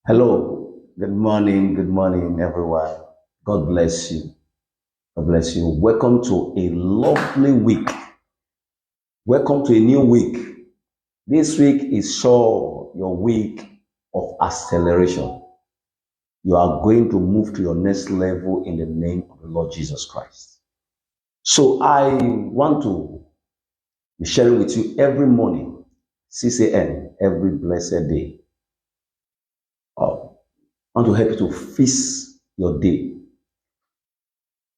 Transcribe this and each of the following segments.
Hello, good morning, everyone. God bless you. God bless you. Welcome to a lovely week. Welcome to a new week. This week is sure your week of acceleration. You are going to move to your next level in the name of the Lord Jesus Christ. So I want to be sharing with you every morning, 6 a.m., every blessed day. I want to help you to fix your day.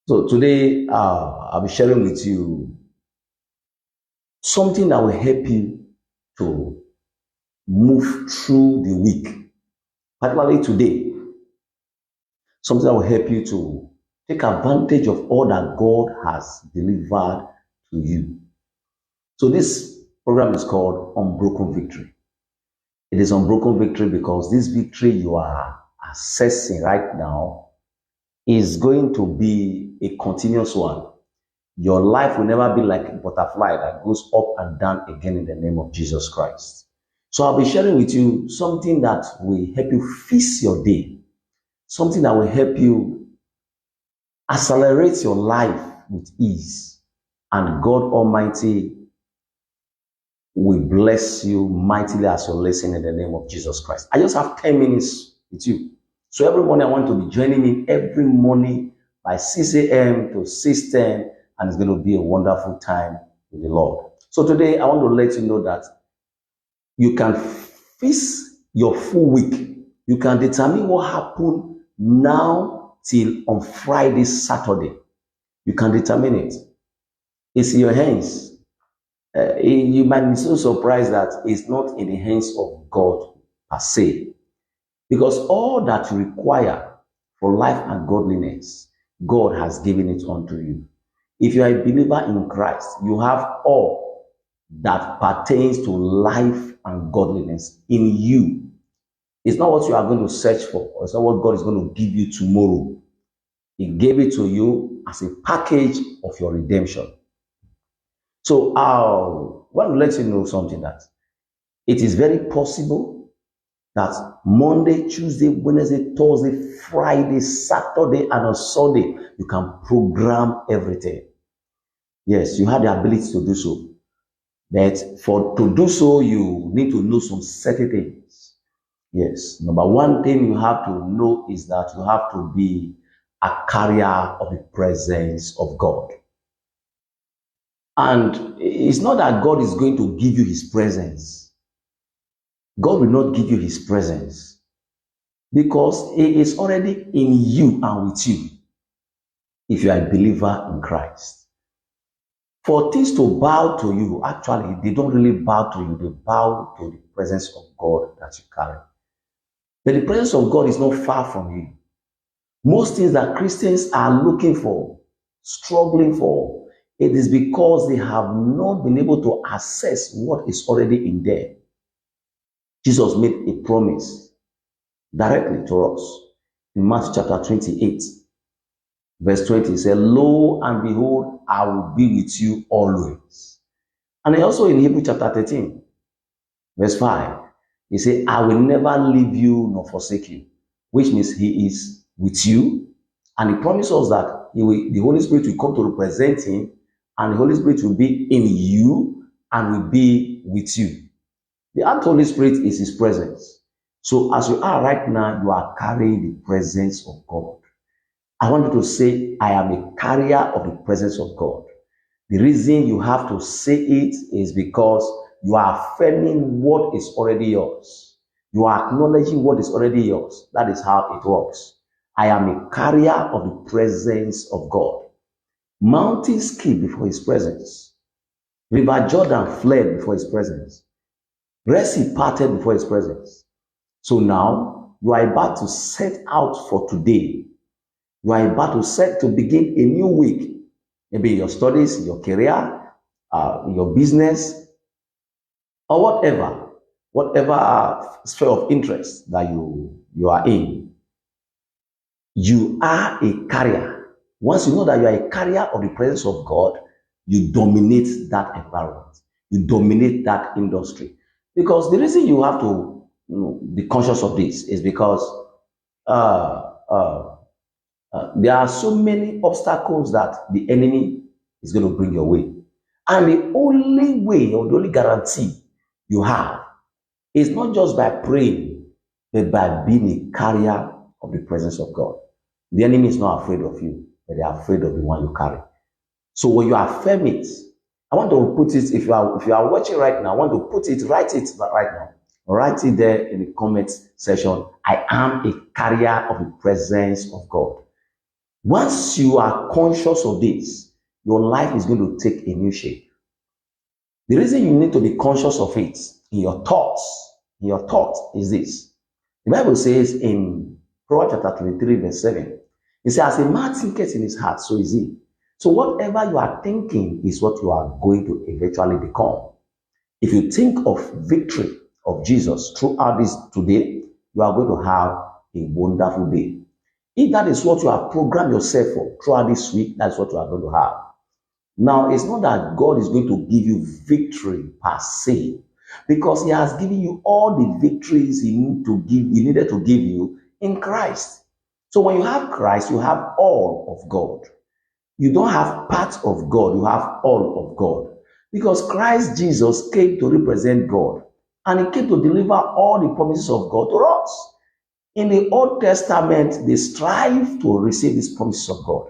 So today, I'll be sharing with you something that will help you to move through the week, particularly today. Something that will help you to take advantage of all that God has delivered to you. So this program is called Unbroken Victory. It is Unbroken Victory because this victory you are accessing right now is going to be a continuous one. Your life will never be like a butterfly that goes up and down again in the name of Jesus Christ. So I'll be sharing with you something that will help you fix your day, something that will help you accelerate your life with ease. And God Almighty will bless you mightily as you listen in the name of Jesus Christ. I just have 10 minutes with you. So every morning I want to be joining in every morning by 6 a.m. to 6:10. And it's going to be a wonderful time with the Lord. So today, I want to let you know that you can fix your full week. You can determine what happened now till on Friday, Saturday. You can determine it. It's in your hands. You might be so surprised that it's not in the hands of God per se. Because all that you require for life and godliness, God has given it unto you. If you are a believer in Christ, you have all that pertains to life and godliness in you. It's not what you are going to search for, or it's not what God is going to give you tomorrow. He gave it to you as a package of your redemption. So I want to let you know something, that it is very possible that Monday, Tuesday, Wednesday, Thursday, Friday, Saturday, and on Sunday, you can program everything. Yes, you have the ability to do so. But to do so, you need to know some certain things. Yes, number one thing you have to know is that you have to be a carrier of the presence of God. And it's not that God is going to give you his presence. God will not give you his presence because he is already in you and with you if you are a believer in Christ. For things to bow to you, actually, they don't really bow to you. They bow to the presence of God that you carry. But the presence of God is not far from you. Most things that Christians are looking for, struggling for, it is because they have not been able to access what is already in them. Jesus made a promise directly to us in Matthew chapter 28, verse 20. He said, "Lo and behold, I will be with you always." And also in Hebrews chapter 13, verse 5, he said, "I will never leave you nor forsake you," which means he is with you. And he promised us that the Holy Spirit will come to represent him, and the Holy Spirit will be in you and will be with you. The Holy Spirit is his presence. So as you are right now, you are carrying the presence of God. I want you to say, "I am a carrier of the presence of God." The reason you have to say it is because you are affirming what is already yours. You are acknowledging what is already yours. That is how it works. I am a carrier of the presence of God. Mountains keep before his presence. River Jordan fled before his presence. Red Sea parted before his presence. So now you are about to set out for today. You are about to set to begin a new week. Maybe your studies, your career, your business, or whatever sphere of interest that you are in. You are a carrier. Once you know that you are a carrier of the presence of God, you dominate that environment. You dominate that industry. Because the reason you have to be conscious of this is because uh, uh, there are so many obstacles that the enemy is going to bring your way. And the only way or the only guarantee you have is not just by praying, but by being a carrier of the presence of God. The enemy is not afraid of you, but they are afraid of the one you carry. So when you affirm it, I want to put it, if you are watching right now, I want to put it, write it right now. Write it there in the comment section. I am a carrier of the presence of God. Once you are conscious of this, your life is going to take a new shape. The reason you need to be conscious of it in your thoughts, is this. The Bible says in Proverbs chapter 23, verse 7, it says, as a man thinketh in his heart, so is he. So whatever you are thinking is what you are going to eventually become. If you think of victory of Jesus throughout this today, you are going to have a wonderful day. If that is what you have programmed yourself for throughout this week, that's what you are going to have. Now, it's not that God is going to give you victory per se, because he has given you all the victories he needed to give you in Christ. So when you have Christ, you have all of God. You don't have part of God, you have all of God. Because Christ Jesus came to represent God, and he came to deliver all the promises of God to us. In the Old Testament, they strive to receive these promises of God.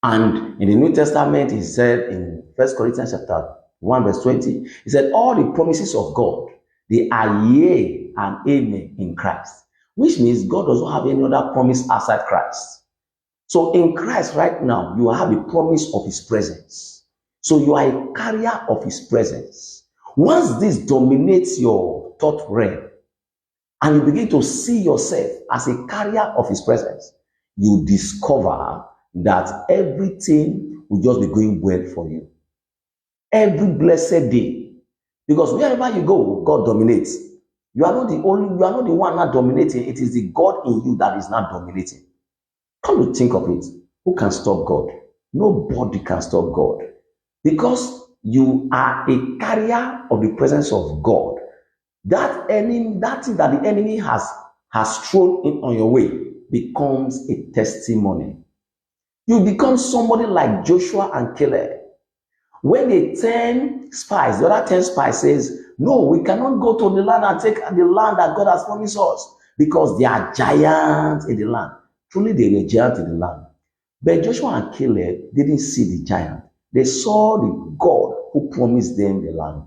And in the New Testament, he said in 1 Corinthians chapter 1, verse 20, he said, all the promises of God, they are yea and amen in Christ. Which means God doesn't have any other promise outside Christ. So in Christ right now, you have the promise of his presence. So you are a carrier of his presence. Once this dominates your thought realm, and you begin to see yourself as a carrier of his presence, you discover that everything will just be going well for you. Every blessed day. Because wherever you go, God dominates. You are not the one not dominating. It is the God in you that is not dominating. Come to think of it. Who can stop God? Nobody can stop God. Because you are a carrier of the presence of God. That thing that the enemy has thrown in on your way becomes a testimony. You become somebody like Joshua and Caleb. When the 10 spies, the other 10 spies says, no, we cannot go to the land and take the land that God has promised us, because there are giants in the land. Truly, they were giants in the land. But Joshua and Caleb didn't see the giant. They saw the God who promised them the land.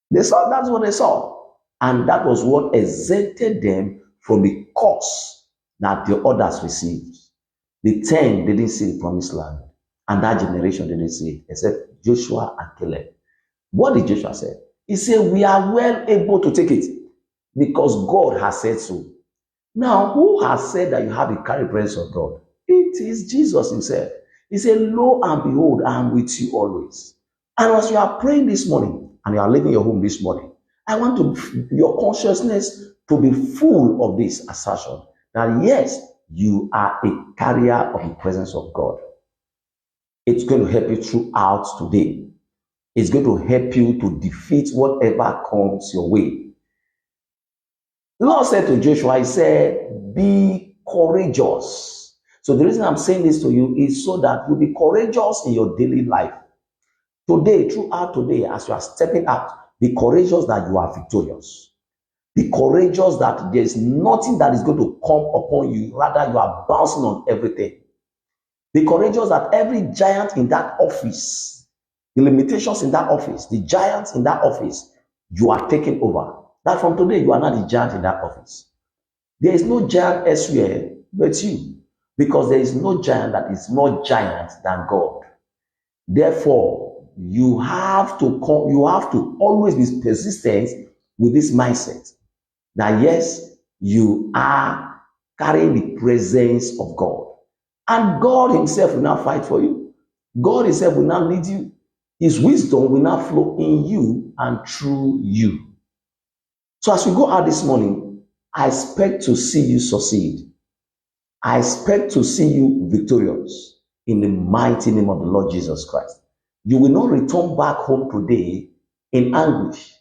That's what they saw. And that was what exempted them from the curse that the others received. The 10 didn't see the promised land. And that generation didn't see it, except Joshua and Caleb. What did Joshua say? He said, we are well able to take it because God has said so. Now, who has said that you have the carry presence of God? It is Jesus himself. He said, lo and behold, I am with you always. And as you are praying this morning and you are leaving your home this morning, I want your consciousness to be full of this assertion that yes, you are a carrier of the presence of God. It's going to help you throughout today. It's going to help you to defeat whatever comes your way. The Lord said to Joshua, he said, be courageous. So the reason I'm saying this to you is so that you'll be courageous in your daily life. Today, throughout today, as you are stepping out, be courageous that you are victorious. Be courageous that there's nothing that is going to come upon you. Rather, you are bouncing on everything. Be courageous that every giant in that office, the limitations in that office, the giants in that office, you are taking over. That from today, you are not the giant in that office. There is no giant elsewhere but you, because there is no giant that is more giant than God. Therefore, you have to always be persistent with this mindset that yes, you are carrying the presence of God. And God himself will not fight for you. God himself will not lead you. His wisdom will not flow in you and through you. So as we go out this morning, I expect to see you succeed. I expect to see you victorious in the mighty name of the Lord Jesus Christ. You will not return back home today in anguish.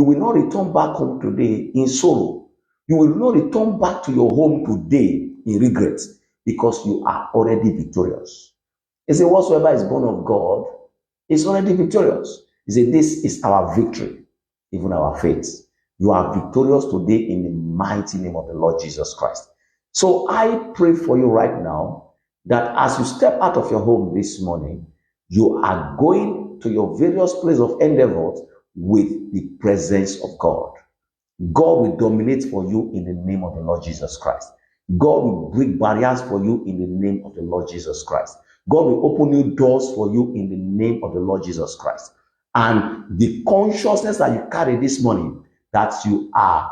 You will not return back home today in sorrow. You will not return back to your home today in regret because you are already victorious. He said, whatsoever is born of God is already victorious. He said, this is our victory, even our faith. You are victorious today in the mighty name of the Lord Jesus Christ. So I pray for you right now that as you step out of your home this morning, you are going to your various places of endeavors with the presence of God. God will dominate for you in the name of the Lord Jesus Christ. God will break barriers for you in the name of the Lord Jesus Christ. God will open new doors for you in the name of the Lord Jesus Christ. And the consciousness that you carry this morning, that you are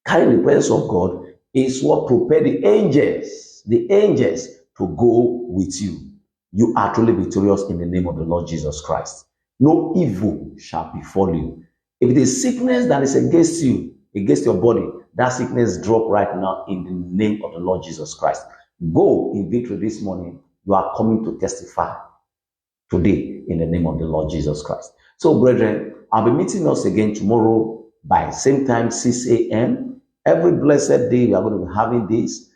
carrying the presence of God, is what prepared the angels to go with you. You are truly victorious in the name of the Lord Jesus Christ. No evil shall befall you. If it is sickness that is against you, against your body, that sickness drop right now in the name of the Lord Jesus Christ. Go in victory this morning. You are coming to testify today in the name of the Lord Jesus Christ. So, brethren, I'll be meeting us again tomorrow by same time, 6 a.m. Every blessed day we are going to be having this.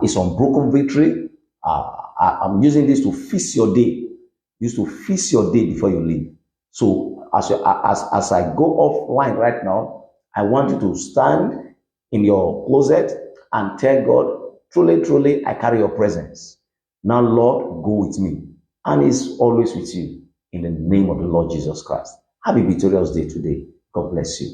It's Unbroken Victory. I'm using this to feast your day. Use to feast your day before you leave. So as I go offline right now, I want you to stand in your closet and tell God, truly, truly, I carry your presence. Now, Lord, go with me. And He's always with you in the name of the Lord Jesus Christ. Have a victorious day today. God bless you.